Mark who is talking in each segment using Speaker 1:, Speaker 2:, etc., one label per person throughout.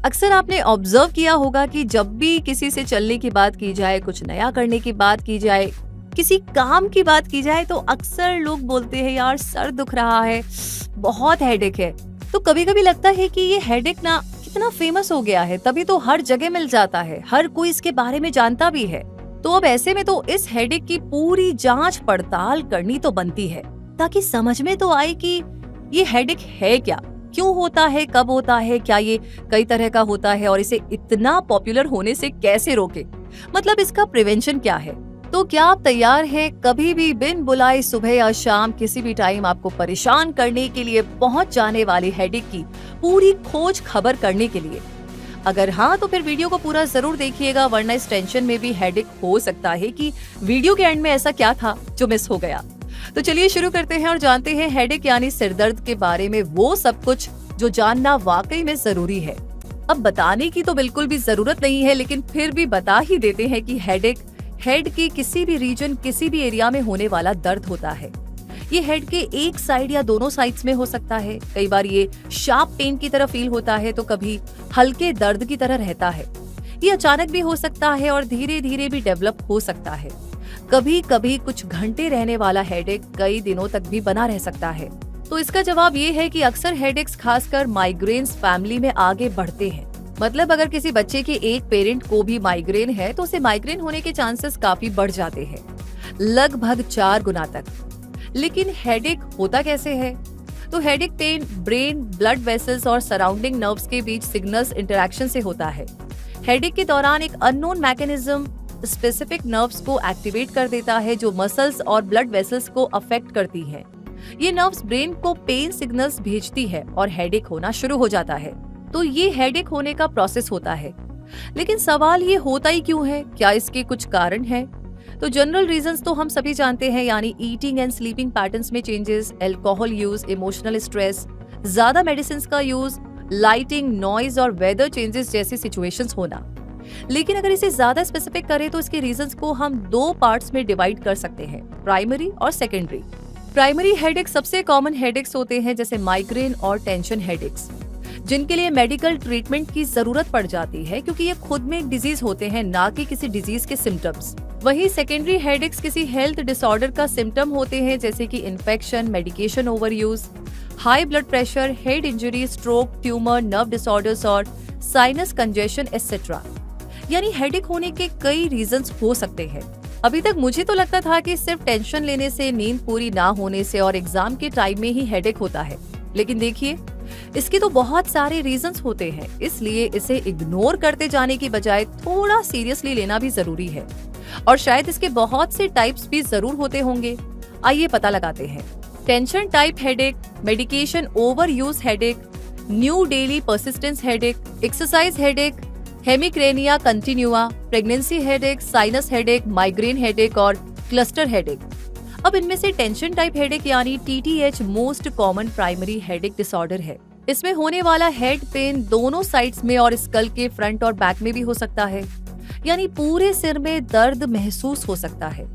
Speaker 1: अक्सर आपने ऑब्जर्व किया होगा कि जब भी किसी से चलने की बात की जाए, कुछ नया करने की बात की जाए, किसी काम की बात की जाए तो अक्सर लोग बोलते हैं यार सर दुख रहा है, बहुत हेडेक है। तो कभी कभी लगता है कि ये हेडेक ना कितना फेमस हो गया है, तभी तो हर जगह मिल जाता है, हर कोई इसके बारे में जानता भी है। तो अब ऐसे में तो इस हेडेक की पूरी जांच पड़ताल करनी तो बनती है, ताकि समझ में तो आए कि ये हेडेक है क्या, क्यों होता है, कब होता है, क्या ये कई तरह का होता है और इसे इतना पॉपुलर होने से कैसे रोके, मतलब इसका प्रिवेंशन क्या है। तो क्या आप तैयार हैं कभी भी बिन बुलाए सुबह या शाम किसी भी टाइम आपको परेशान करने के लिए पहुंच जाने वाली हेडेक की पूरी खोज खबर करने के लिए? अगर हाँ तो फिर वीडियो को पूरा जरूर देखिएगा, वरना इस टेंशन में भी हेडेक हो सकता है कि वीडियो के एंड में ऐसा क्या था जो मिस हो गया। तो चलिए शुरू करते हैं और जानते हैं हेडेक यानी सिरदर्द के बारे में वो सब कुछ जो जानना वाकई में जरूरी है। अब बताने की तो बिल्कुल भी जरूरत नहीं है, लेकिन फिर भी बता ही देते हैं कि हेडेक हेड की किसी भी रीजन, किसी भी एरिया में होने वाला दर्द होता है। ये हेड के एक साइड या दोनों साइड्स में हो सकता है। कई बार ये शार्प पेन की तरह फील होता है तो कभी हल्के दर्द की तरह रहता है। ये अचानक भी हो सकता है और धीरे धीरे भी डेवलप हो सकता है। कभी कभी कुछ घंटे रहने वाला हेडेक कई दिनों तक भी बना रह सकता है। तो इसका जवाब ये है कि अक्सर हेडेक्स खासकर माइग्रेन्स फैमिली में आगे बढ़ते हैं। मतलब अगर किसी बच्चे के एक पेरेंट को भी माइग्रेन है तो उसे माइग्रेन होने के चांसेस काफी बढ़ जाते हैं, लगभग 4 गुना तक। लेकिन हेडेक होता कैसे है? तो headache pain brain, blood vessels और सराउंडिंग नर्व्स के बीच सिग्नल्स इंटरैक्शन से होता है। हेडेक के दौरान एक अननोन मैकेनिज्म स्पेसिफिक नर्व्स को एक्टिवेट कर देता है जो मसल्स और ब्लड वेसल्स को अफेक्ट करती है। ये नर्व्स ब्रेन को पेन सिग्नल्स भेजती है और हेडेक होना शुरू हो जाता है। तो ये हेडेक होने का प्रोसेस होता है। लेकिन सवाल ये होता ही क्यों है? क्या इसके कुछ कारण हैं? तो जनरल रीजंस तो हम सभी जानते हैं, यानी ईटिंग एंड स्लीपिंग पैटर्न्स में changes, alcohol use, emotional stress, ज्यादा मेडिसिन का यूज, लाइटिंग, नॉइज और वेदर चेंजेस जैसी सिचुएशंस होना। लेकिन अगर इसे ज्यादा स्पेसिफिक करें तो इसके रीजंस को हम 2 पार्ट्स में डिवाइड कर सकते हैं, प्राइमरी और सेकेंडरी। प्राइमरी हेडेक सबसे कॉमन हेडेक्स होते हैं, जैसे माइग्रेन और टेंशन हेडेक्स, जिनके लिए मेडिकल ट्रीटमेंट की जरूरत पड़ जाती है क्योंकि ये खुद में एक डिजीज होते हैं, ना कि किसी डिजीज के सिम्टम्स। वहीं सेकेंडरी हेडेक्स किसी हेल्थ डिसऑर्डर का सिम्टम होते हैं, जैसे कि infection, medication overuse, high blood pressure, head injury, stroke, tumour, nerve disorders और साइनस कंजेशन एटसेट्रा। यानी हेडेक होने के कई रीजंस हो सकते हैं। अभी तक मुझे तो लगता था कि सिर्फ टेंशन लेने से, नींद पूरी ना होने से और एग्जाम के टाइम में ही हेडेक होता है, लेकिन देखिए इसके तो बहुत सारे रीजंस होते हैं। इसलिए इसे इग्नोर करते जाने की बजाय थोड़ा सीरियसली लेना भी जरूरी है, और शायद इसके बहुत से टाइप्स भी जरूर होते होंगे। आइए पता लगाते हैं। Tension type headache, medication over use headache, new daily persistence headache, exercise headache, hemicrania continua, pregnancy headache, sinus headache, migraine headache और क्लस्टर हेडेक। अब इनमें से टेंशन टाइप हेडेक यानी TTH most common primary headache disorder है। इसमें होने वाला head pen दोनों साइड्स में और स्कल के फ्रंट और बैक में भी हो सकता है, यानी पूरे सिर में दर्द महसूस हो सकता है।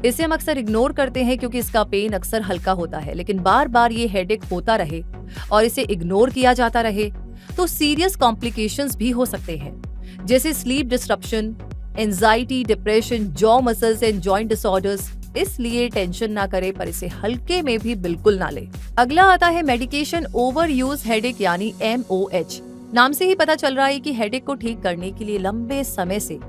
Speaker 1: इसे हम अक्सर इग्नोर करते हैं क्योंकि इसका पेन अक्सर हल्का होता है, लेकिन बार बार ये हेडेक होता रहे और इसे इग्नोर किया जाता रहे तो सीरियस कॉम्प्लिकेशंस भी हो सकते हैं, जैसे sleep disruption, anxiety, depression, jaw muscles and joint disorders. इसलिए टेंशन ना करें, पर इसे हल्के में भी बिल्कुल ना ले। अगला आता है मेडिकेशन ओवर यूज हेडेक यानी MOH। नाम से ही पता चल रहा है कि हेडेक को ठीक करने के लिए लंबे समय से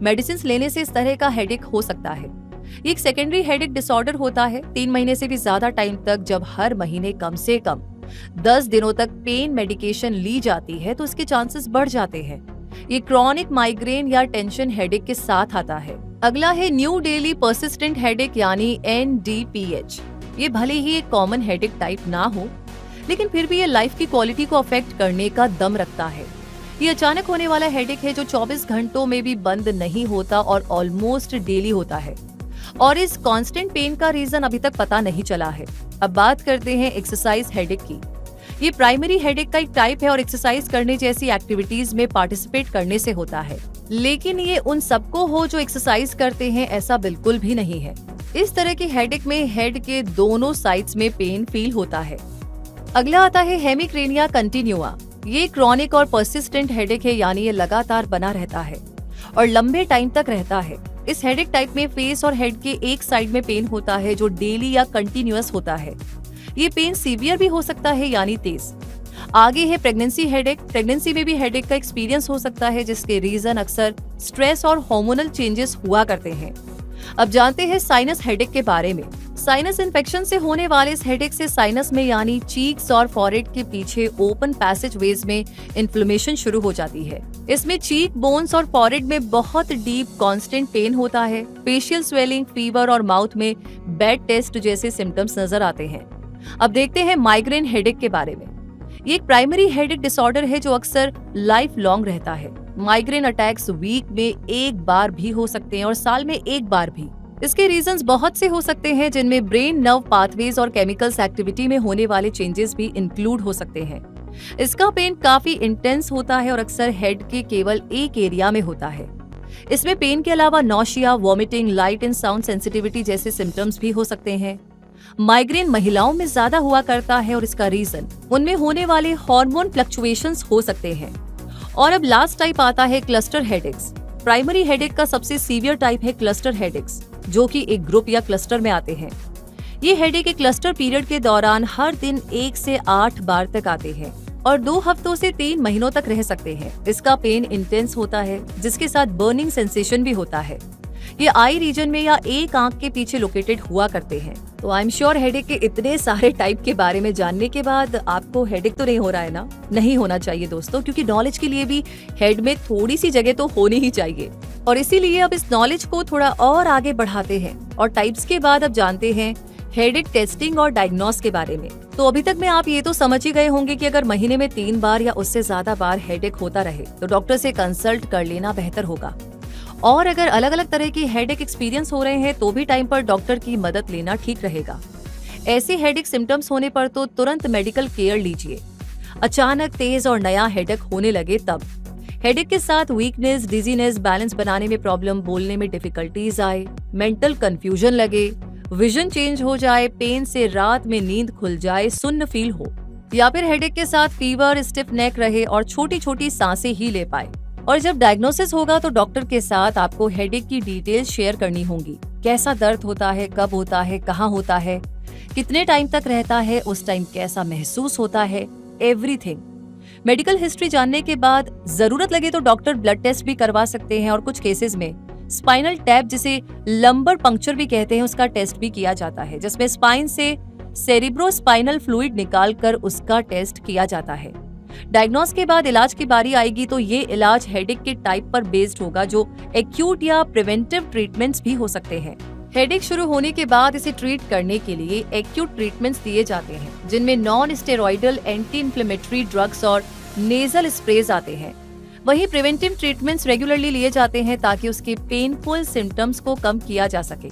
Speaker 1: मेडिसिन लेने से इस तरह का हेडेक हो सकता है। ये एक सेकेंडरी हेडेक डिसऑर्डर होता है। 3 महीने से भी ज्यादा टाइम तक जब हर महीने कम से कम 10 दिनों तक पेन मेडिकेशन ली जाती है तो इसके चांसेस बढ़ जाते हैं। ये क्रॉनिक माइग्रेन या टेंशन हेडेक के साथ आता है। अगला है न्यू डेली परसिस्टेंट हेडेक यानी NDPH। ये भले ही एक कॉमन हेडेक टाइप ना हो, लेकिन फिर भी ये लाइफ की क्वालिटी को अफेक्ट करने का दम रखता है। ये अचानक होने वाला हेडेक है जो 24 घंटों में भी बंद नहीं होता और ऑलमोस्ट डेली होता है, और इस कांस्टेंट पेन का रीजन अभी तक पता नहीं चला है। अब बात करते हैं एक्सरसाइज हेडेक की। ये प्राइमरी हेडेक का एक टाइप है और एक्सरसाइज करने जैसी एक्टिविटीज में पार्टिसिपेट करने से होता है, लेकिन ये उन सबको हो जो एक्सरसाइज करते हैं ऐसा बिल्कुल भी नहीं है। इस तरह की हेडेक में हेड के दोनों साइड्स में पेन फील होता है। अगला आता है हेमिक्रेनिया कंटिन्यूआ। ये क्रॉनिक और पर्सिस्टेंट हेडेक है, यानी ये लगातार बना रहता है और लंबे टाइम तक रहता है। इस हेडेक टाइप में फेस और हेड के एक साइड में पेन होता है जो डेली या कंटिन्यूअस होता है। ये पेन सीवियर भी हो सकता है, यानी तेज। आगे है प्रेगनेंसी हेडेक। प्रेगनेंसी में भी हेडेक का एक्सपीरियंस हो सकता है, जिसके रीजन अक्सर स्ट्रेस और हार्मोनल चेंजेस हुआ करते हैं। अब जानते हैं साइनस हेडेक के बारे में। साइनस इन्फेक्शन से होने वाले इस हेडेक से साइनस में यानी चीक्स और फॉरहेड के पीछे ओपन पैसेज वेज में इन्फ्लेमेशन शुरू हो जाती है। इसमें चीक बोन्स और फॉरहेड में बहुत डीप कांस्टेंट पेन होता है। फेशियल स्वेलिंग, फीवर और माउथ में बैड टेस्ट जैसे सिम्टम्स नजर आते हैं। अब देखते हैं माइग्रेन हेडेक के बारे में। ये एक प्राइमरी हेडेक डिसऑर्डर है जो अक्सर लाइफ लॉन्ग रहता है। माइग्रेन अटैक्स वीक में एक बार भी हो सकते हैं और साल में एक बार भी। इसके रीजंस बहुत से हो सकते हैं, जिनमें ब्रेन नर्व पाथवेज और केमिकल्स एक्टिविटी में होने वाले चेंजेस भी इंक्लूड हो सकते हैं। इसका पेन काफी इंटेंस होता है और अक्सर हेड के केवल एक एरिया में होता है। इसमें पेन के अलावा nausea, vomiting, light and sound sensitivity जैसे सिम्टम्स भी हो सकते हैं। माइग्रेन महिलाओं में ज्यादा हुआ करता है और इसका रीजन उनमें होने वाले हार्मोन फ्लक्चुएशंस हो सकते हैं। और अब लास्ट टाइप आता है क्लस्टर हेडेक्स। प्राइमरी हेडेक का सबसे सीवियर टाइप है क्लस्टर हेडेक्स, जो कि एक ग्रुप या क्लस्टर में आते हैं। ये हेडेक एक क्लस्टर पीरियड के दौरान हर दिन 1 से 8 बार तक आते हैं और 2 हफ्तों से 3 महीनों तक रह सकते हैं। इसका पेन इंटेंस होता है, जिसके साथ बर्निंग सेंसेशन भी होता है। ये आई रीजन में या एक आंख के पीछे लोकेटेड हुआ करते हैं। तो आई एम श्योर हेडेक के इतने सारे टाइप के बारे में जानने के बाद आपको हेडेक तो नहीं हो रहा है ना? नहीं होना चाहिए दोस्तों, क्योंकि नॉलेज के लिए भी हेड में थोड़ी सी जगह तो होनी ही चाहिए। और इसीलिए अब इस नॉलेज को थोड़ा और आगे बढ़ाते हैं और टाइप्स के बाद अब जानते हैं हेडेक टेस्टिंग और डायग्नोस के बारे में। तो अभी तक में आप ये तो समझ ही गए होंगे कि अगर महीने में 3 बार या उससे ज्यादा बार हेडेक होता रहे तो डॉक्टर से कंसल्ट कर लेना बेहतर होगा। और अगर अलग अलग तरह की हेडेक एक्सपीरियंस हो रहे हैं तो भी टाइम पर डॉक्टर की मदद लेना ठीक रहेगा। ऐसे हेडेक सिम्टम्स होने पर तो तुरंत मेडिकल केयर लीजिए। अचानक तेज और नया हेडेक होने लगे तब। हेडेक के साथ वीकनेस, डिजीनेस, बैलेंस बनाने में प्रॉब्लम, बोलने में डिफिकल्टीज आए, मेंटल कंफ्यूजन लगे, विजन चेंज हो जाए, पेन से रात में नींद खुल जाए, सुन्न फील हो, या फिर हेडेक के साथ फीवर, स्टिफ नेक रहे और छोटी छोटी सांसें ही ले पाए। और जब डायग्नोसिस होगा तो डॉक्टर के साथ आपको हेडेक की डिटेल्स शेयर करनी होंगी। कैसा दर्द होता है, कब होता है, कहाँ होता है, कितने टाइम तक रहता है, उस टाइम कैसा महसूस होता है, एवरीथिंग। मेडिकल हिस्ट्री जानने के बाद जरूरत लगे तो डॉक्टर ब्लड टेस्ट भी करवा सकते हैं और कुछ केसेस में स्पाइनल टैप, जिसे लंबर पंक्चर भी कहते हैं, उसका टेस्ट भी किया जाता है, जिसमें स्पाइन से सेरिब्रोस्पाइनल फ्लूइड निकालकर उसका टेस्ट किया जाता है। डायग्नोस के बाद इलाज की बारी आएगी तो ये इलाज हेडेक के टाइप पर बेस्ड होगा, जो एक्यूट या प्रिवेंटिव ट्रीटमेंट्स भी हो सकते हैं। हेडेक शुरू होने के बाद इसे ट्रीट करने के लिए एक्यूट ट्रीटमेंट्स दिए जाते हैं, जिनमें non steroidal anti inflammatory drugs और नेजल स्प्रेज आते हैं। वहीं प्रिवेंटिव ट्रीटमेंट्स रेगुलरली लिए जाते हैं ताकि उसके पेनफुल सिम्टम्स को कम किया जा सके।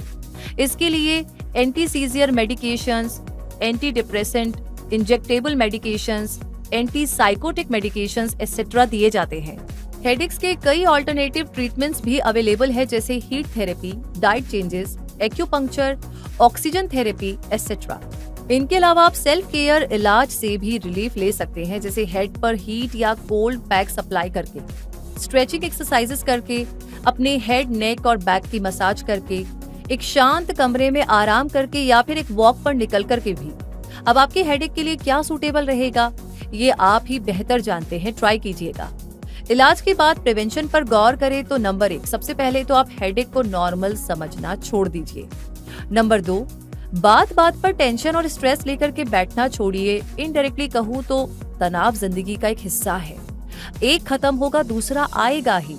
Speaker 1: इसके लिए anti seizure medications, anti depressant, injectable medications, anti psychotic medications etcetera दिए जाते हैं। हेडेक्स के कई ऑल्टरनेटिव ट्रीटमेंट्स भी अवेलेबल है, जैसे heat therapy, diet changes, acupuncture, oxygen therapy etcetera. इनके अलावा आप सेल्फ केयर इलाज से भी रिलीफ ले सकते हैं, जैसे हेड पर हीट या कोल्ड पैक्स अप्लाई करके, स्ट्रेचिंग एक्सरसाइजेस करके, अपने हेड, नेक और बैक की मसाज करके, एक शांत कमरे में आराम करके या फिर एक वॉक पर निकल करके भी। अब आपके हेडेक के लिए क्या सूटेबल रहेगा ये आप ही बेहतर जानते हैं, ट्राई कीजिएगा। इलाज के बाद प्रिवेंशन पर गौर करें तो नंबर 1, सबसे पहले तो आप हेडेक को नॉर्मल समझना छोड़ दीजिए। नंबर 2, बात बात पर टेंशन और स्ट्रेस लेकर के बैठना छोड़िए। इनडायरेक्टली कहूँ तो तनाव जिंदगी का एक हिस्सा है, एक खत्म होगा दूसरा आएगा ही।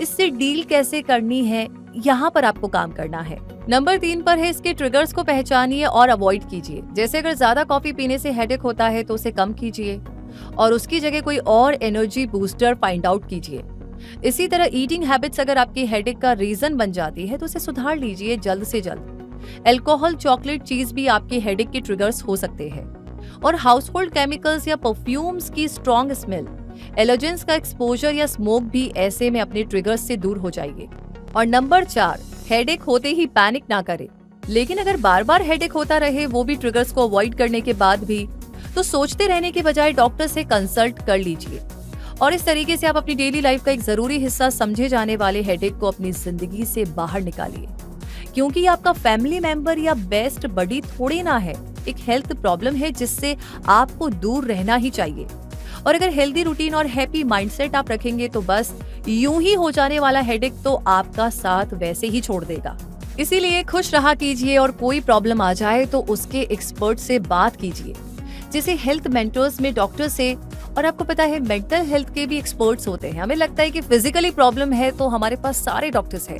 Speaker 1: इससे डील कैसे करनी है, यहाँ पर आपको काम करना है। नंबर 3 पर है, इसके ट्रिगर्स को पहचानिए और अवॉइड कीजिए। जैसे अगर ज्यादा कॉफी पीने से हेडेक होता है तो उसे कम कीजिए और उसकी जगह कोई और एनर्जी बूस्टर फाइंड आउट कीजिए। इसी तरह ईटिंग हैबिट्स अगर आपकी हेडेक का रीजन बन जाती है तो उसे सुधार लीजिए जल्द से जल्द। अल्कोहल, चॉकलेट, चीज भी आपके हेडेक के ट्रिगर्स हो सकते हैं। और हाउसहोल्ड केमिकल्स या परफ्यूम्स की स्ट्रॉन्ग स्मेल, एलर्जेंस का एक्सपोजर या स्मोक भी ऐसे में अपने ट्रिगर्स से दूर हो जाइए। और नंबर 4, हेडेक होते ही पैनिक ना करें। लेकिन अगर बार बार हेडेक होता रहे, वो भी ट्रिगर्स को अवॉइड करने के बाद भी, तो सोचते रहने के बजाय डॉक्टर से कंसल्ट कर लीजिए। और इस तरीके से आप अपनी डेली लाइफ का एक जरूरी हिस्सा समझे जाने वाले हेडेक को अपनी जिंदगी से बाहर निकालिए, क्योंकि ये आपका फैमिली मेंबर या बेस्ट बडी थोड़ी ना है, एक हेल्थ प्रॉब्लम है जिससे आपको दूर रहना ही चाहिए। और अगर हेल्दी रूटीन और हैप्पी माइंडसेट आप रखेंगे तो बस यूं ही हो जाने वाला हेडेक तो आपका साथ वैसे ही छोड़ देगा। इसीलिए खुश रहा कीजिए और कोई प्रॉब्लम आ जाए तो उसके एक्सपर्ट से बात कीजिए, जैसे हेल्थ मेंटर्स में डॉक्टर से। और आपको पता है मेंटल हेल्थ के भी एक्सपर्ट्स होते हैं। हमें लगता है कि फिजिकली प्रॉब्लम है तो हमारे पास सारे डॉक्टर्स हैं।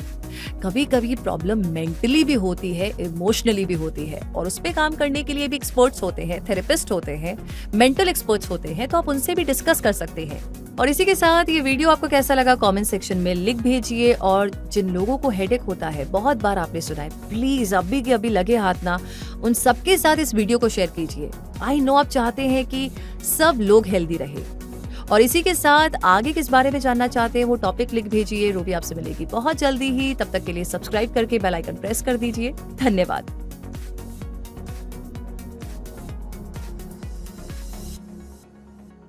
Speaker 1: कभी कभी प्रॉब्लम मेंटली भी होती है, इमोशनली भी होती है, और उस पे काम करने के लिए भी एक्सपर्ट्स होते हैं, थेरेपिस्ट होते हैं, मेंटल एक्सपर्ट्स होते हैं, तो आप उनसे भी डिस्कस कर सकते हैं। और इसी के साथ ये वीडियो आपको कैसा लगा कमेंट सेक्शन में लिख भेजिए। और जिन लोगों को हेडेक होता है, बहुत बार आपने सुना है, प्लीज अभी के अभी लगे हाथ ना, उन सबके साथ इस वीडियो को शेयर कीजिए। आई नो आप चाहते हैं कि सब लोग हेल्दी रहे। और इसी के साथ आगे किस बारे में जानना चाहते हैं वो टॉपिक लिख भेजिए। रूबी आपसे मिलेगी बहुत जल्दी ही, तब तक के लिए सब्सक्राइब करके बेल आइकन प्रेस कर दीजिए। धन्यवाद।